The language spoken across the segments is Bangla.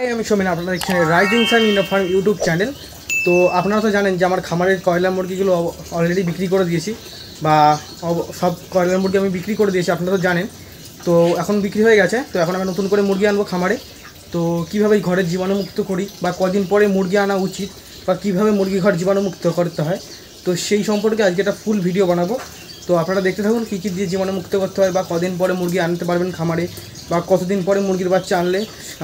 আমি সোমেন, আপনারা দেখছেন rising sun Indo farm YouTube channel. তো আপনারা তো জানেন যে আমার খামারের কয়লা মুরগিগুলো অলরেডি বিক্রি করে দিয়েছি, বা সব কয়লার মুরগি আমি বিক্রি করে দিয়েছি, আপনারা তো জানেন। তো এখন বিক্রি হয়ে গেছে, তো এখন আমি নতুন করে মুরগি আনবো খামারে। তো কীভাবে ঘরের জীবাণুমুক্ত করি, বা কদিন পরে মুরগি আনা উচিত, বা কীভাবে মুরগি ঘর জীবাণুমুক্ত করতে হয়, তো সেই সম্পর্কে আজকে একটা ফুল ভিডিও বানাবো। তো আপনারা দেখতে থাকুন কী কী দিয়ে জীবাণুমুক্ত করতে হয়, বা কদিন পরে মুরগি আনতে পারবেন খামারে, বা কতদিন পরে মুরগির বাচ্চা আনলে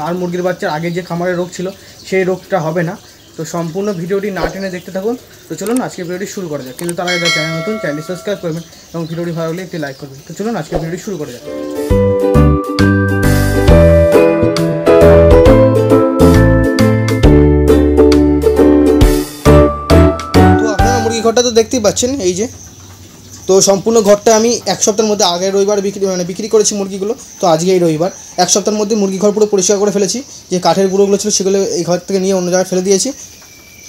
আর মুরগির বাচ্চার আগে যে খামারের রোগ ছিল সেই রোগটা হবে না। তো সম্পূর্ণ ভিডিওটি না টেনে দেখতে থাকুন। তো চলুন আজকে ভিডিওটি শুরু করা যাক। কিন্তু তার আগে চ্যানেল নতুন, চ্যানেলটি সাবস্ক্রাইব করবেন এবং ভিডিওটি ভালো লাগলে একটি লাইক করবেন। তো চলুন আজকে ভিডিওটি শুরু করা যাক। তো আপনারা মুরগি ঘরটা তো দেখতেই পাচ্ছেন, এই যে। তো সম্পূর্ণ ঘরটা আমি এক সপ্তাহের মধ্যে, আগের রবিবার বিক্রি করেছি মুরগিগুলো। তো আজকে এই রবিবার এক সপ্তাহের মধ্যে মুরগি ঘর পুরো পরিষ্কার করে ফেলেছি। যে কাঠের গুঁড়োগুলো ছিল সেগুলো এই ঘর থেকে নিয়ে অন্য জায়গায় ফেলে দিয়েছি।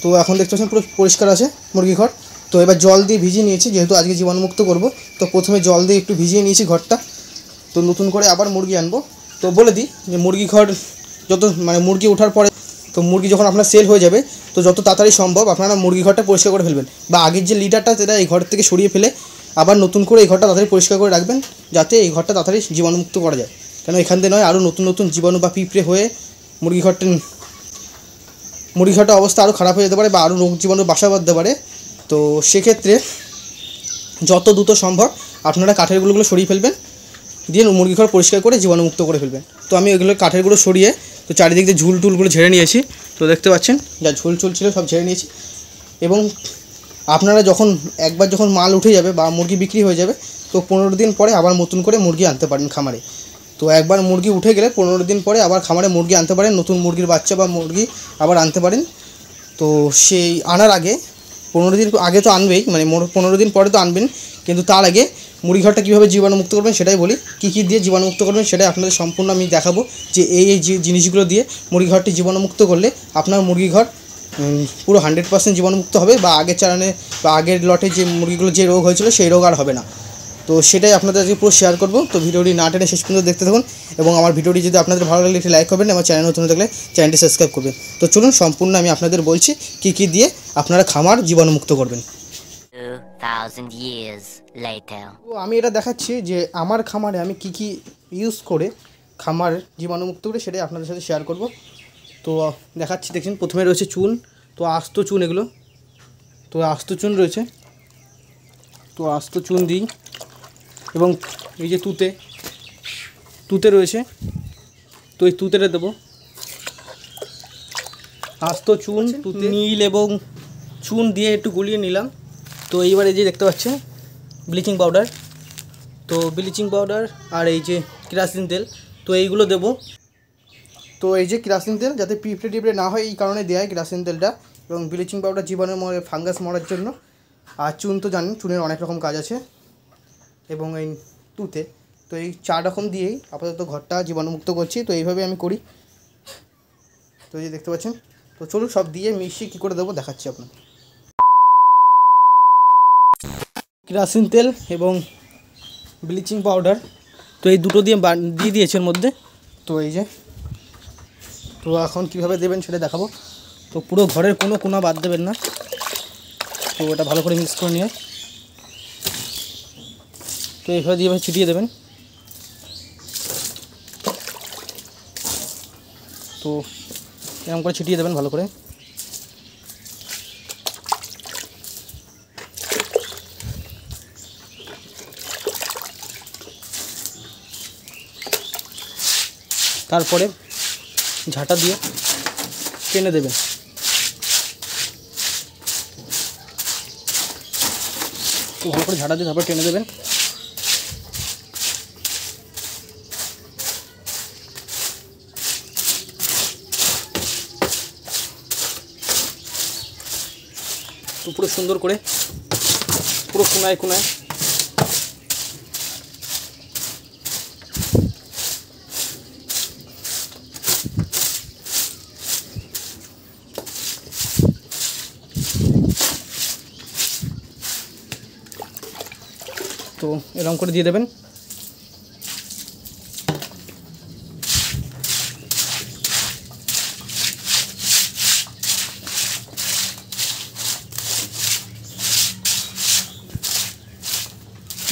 তো এখন দেখতে পাচ্ছেন পুরো পরিষ্কার আছে মুরগি ঘর। তো এবার জল দিয়ে ভিজিয়ে নিয়েছি, যেহেতু আজকে জীবাণুমুক্ত করব। তো প্রথমে জল দিয়ে একটু ভিজিয়ে নিয়েছি ঘরটা। তো নতুন করে আবার মুরগি আনবো। তো বলে দিই যে মুরগি ঘর যত মুরগি ওঠার পরে, তো মুরগি যখন আপনার সেল হয়ে যাবে, তো যত তাড়াতাড়ি সম্ভব আপনারা মুরগি ঘরটা পরিষ্কার করে ফেলবেন, বা আগের যে লিটারটা সেটা এই ঘর থেকে সরিয়ে ফেলে আবার নতুন করে এই ঘরটা তাড়াতাড়ি পরিষ্কার করে রাখবেন, যাতে এই ঘরটা তাড়াতাড়ি জীবাণুমুক্ত করা যায়। কেন এখান থেকে নয় আরও নতুন নতুন জীবাণু বা পিঁপড়ে হয়ে মুরগি ঘরটার অবস্থা আরও খারাপ হয়ে যেতে পারে, বা আরও রোগ জীবাণু বাসা বাঁধতে পারে। তো সেক্ষেত্রে যত দ্রুত সম্ভব আপনারা কাঠেরগুলোগুলো সরিয়ে ফেলবেন, দিয়ে মুরগি ঘর পরিষ্কার করে জীবাণুমুক্ত করে ফেলবেন। তো আমি ওইগুলো কাঠেরগুলো সরিয়ে তো চারিদিক দিয়ে ঝুল টুলগুলো ঝেড়ে নিয়েছি। তো দেখতে পাচ্ছেন যা ঝুল ছিল সব ঝেড়ে নিয়েছি। এবং আপনারা একবার যখন মাল উঠে যাবে বা মুরগি বিক্রি হয়ে যাবে, তো 15 দিন পরে আবার নতুন করে মুরগি আনতে পারেন খামারে। তো একবার মুরগি উঠে গেলে 15 দিন পরে আবার খামারে মুরগি আনতে পারেন, নতুন মুরগির বাচ্চা বা মুরগি আবার আনতে পারেন। তো সেই আনার আগে 15 দিন আগে তো আনবেই, 15 দিন পরে তো আনবেন, কিন্তু তার আগে মুরগি ঘরটা কীভাবে জীবাণুমুক্ত করবেন সেটাই বলি। কী কী দিয়ে জীবাণুমুক্ত করবেন সেটাই আপনাদের সম্পূর্ণ আমি দেখাবো, যে এই জিনিসগুলো দিয়ে মুরগি ঘরটি জীবাণুমুক্ত করলে আপনার মুরগি ঘর পুরো 100% জীবাণুমুক্ত হবে, বা আগের চালানে বা আগের লটে যে মুরগিগুলো যে রোগ হয়েছিল সেই রোগ আর হবে না। তো সেটাই আপনাদের আজকে পুরো শেয়ার করবো। তো ভিডিওটি না টেনে শেষ পর্যন্ত দেখতে থাকুন, এবং আমার ভিডিওটি যদি আপনাদের ভালো লাগলে একটি লাইক করবেন, আমার চ্যানেল নতুন থাকলে চ্যানেলটি সাবস্ক্রাইব করবেন। তো চলুন সম্পূর্ণ আমি আপনাদের বলছি কী কী দিয়ে আপনারা খামার জীবাণুমুক্ত করবেন। 2000 years later. তো আমি এটা দেখাচ্ছি যে আমার খামারে আমি কী কী ইউজ করে খামার জীবাণুমুক্ত করে, সেটাই আপনাদের সাথে শেয়ার করব। তো দেখাচ্ছি, দেখছেন প্রথমে রয়েছে চুন। তো আস্ত চুন এগুলো, তো আস্ত চুন রয়েছে। তো আস্ত চুন দিই, এবং এই যে তুতে রয়েছে, তো এই তুতেটা দেবো। আস্ত চুন, তুতে, নীল এবং চুন দিয়ে একটু গুলিয়ে নিলাম। তো এইবার এই যে দেখতে পাচ্ছেন ব্লিচিং পাউডার, তো ব্লিচিং পাউডার আর এই যে কেরাসিন তেল, তো এইগুলো দেবো। তো এই যে কেরাসিন তেল যাতে পিঁপড়ে টিপড়ে না হয় এই কারণে দেয় কেরাসিন তেলটা, এবং ব্লিচিং পাউডার জীবাণু ফাঙ্গাস মরার জন্য। আর চুন তো জানেন, চুনের অনেক রকম কাজ আছে, এবং এই তুতে। তো এই 4 রকম দিয়েই আপাতত ঘরটা জীবাণুমুক্ত করছি। তো এইভাবে আমি করি। তো এই যে দেখতে পাচ্ছেন। তো চলুন সব দিয়ে মিশিয়ে কী করে দেবো দেখাচ্ছি আপনাকে। কেরাসিন তেল এবং ব্লিচিং পাউডার, তো এই দুটো দিয়ে দিয়েছে এর মধ্যে। তো এই যে, তো এখন কীভাবে দেবেন সেটা দেখাবো। তো পুরো ঘরের কোনো কোনা বাদ দেবেন না। তো ওটা ভালো করে মিক্স করে নিয়ে, তো এইভাবে দিয়ে ছিটিয়ে দেবেন। তো এরকম করে ছিটিয়ে দেবেন ভালো করে। তারপরে ঝাঁটা দিয়ে টেনে দেবেন। তো ভালো করে ঝাঁটা দিয়ে তারপর টেনে দেবেন। তো পুরো সুন্দর করে পুরো কোনায় কোনায় তো এরকম করে দিয়ে দেবেন।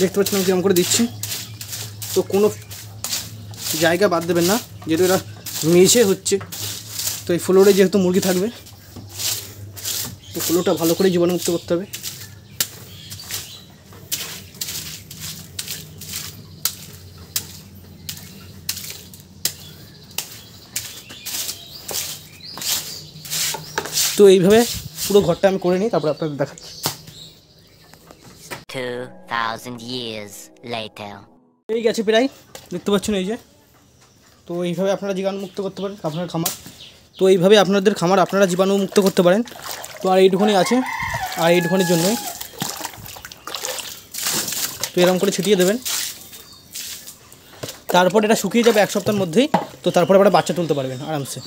দেখতে পাচ্ছেন আমি কিরকম করে দিচ্ছি। তো কোনো জায়গা বাদ দেবেন না, যেহেতু এরা মেঝে হচ্ছে। তো এই ফ্লোরে যেহেতু মুরগি থাকবে, তো ফ্লোরটা ভালো করে জীবাণুমুক্ত করতে হবে। তো এইভাবে পুরো ঘরটা আমি করে নিই, তারপর আপনাদের দেখাচ্ছি। 2,000 years later. এই গেছে প্রায়, দেখতে পাচ্ছেন এই যে। তো এইভাবে আপনারা জীবাণুমুক্ত করতে পারেন আপনার খামার। তো এইভাবে আপনাদের খামার আপনারা জীবাণুমুক্ত করতে পারেন। তো আর এইটুকুনি আছে, আর এইটুকুনির জন্যই। তো এরকম করে ছিটিয়ে দেবেন, তারপর এটা শুকিয়ে যাবে 1 সপ্তাহের মধ্যেই। তো তারপরে আপনারা বাচ্চা তুলতে পারবেন আরামসে।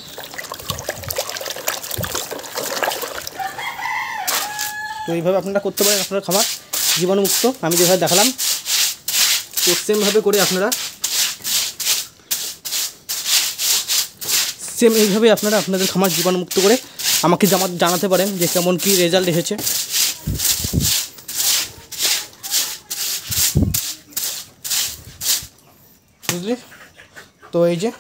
তো এইভাবে আপনারা করতে পারেন আপনার খামার জীবাণুমুক্ত, আমি যেভাবে দেখালাম। তো সেমভাবে করে আপনারা এইভাবে আপনারা আপনাদের খামার জীবাণুমুক্ত করে আমাকে জানাতে পারেন যে কেমন কী রেজাল্ট এসেছে। বুঝলি? তো এই যে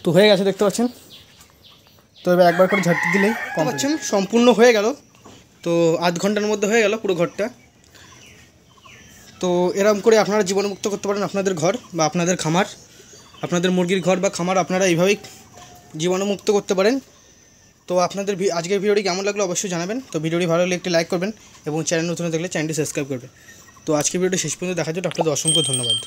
তো হয়ে গেছে, দেখতে পাচ্ছেন। তো এবার একবার করে ঝাড়তে দিলেই কম পাচ্ছেন, সম্পূর্ণ হয়ে গেল। তো আধ ঘন্টার মধ্যে হয়ে গেল পুরো ঘরটা। তো এরকম করে আপনারা জীবাণুমুক্ত করতে পারেন আপনাদের ঘর বা আপনাদের খামার, আপনাদের মুরগির ঘর বা খামার আপনারা এইভাবেই জীবাণুমুক্ত করতে পারেন। তো আপনাদের আজকের ভিডিওটি কেমন লাগলো অবশ্যই জানাবেন। তো ভিডিওটি ভালো লাগলে একটি লাইক করবেন এবং চ্যানেল নতুন দেখলে চ্যানেলটি সাবস্ক্রাইব করবেন। তো আজকের ভিডিওটি শেষ পর্যন্ত দেখার জন্য আপনাদের অসংখ্য ধন্যবাদ।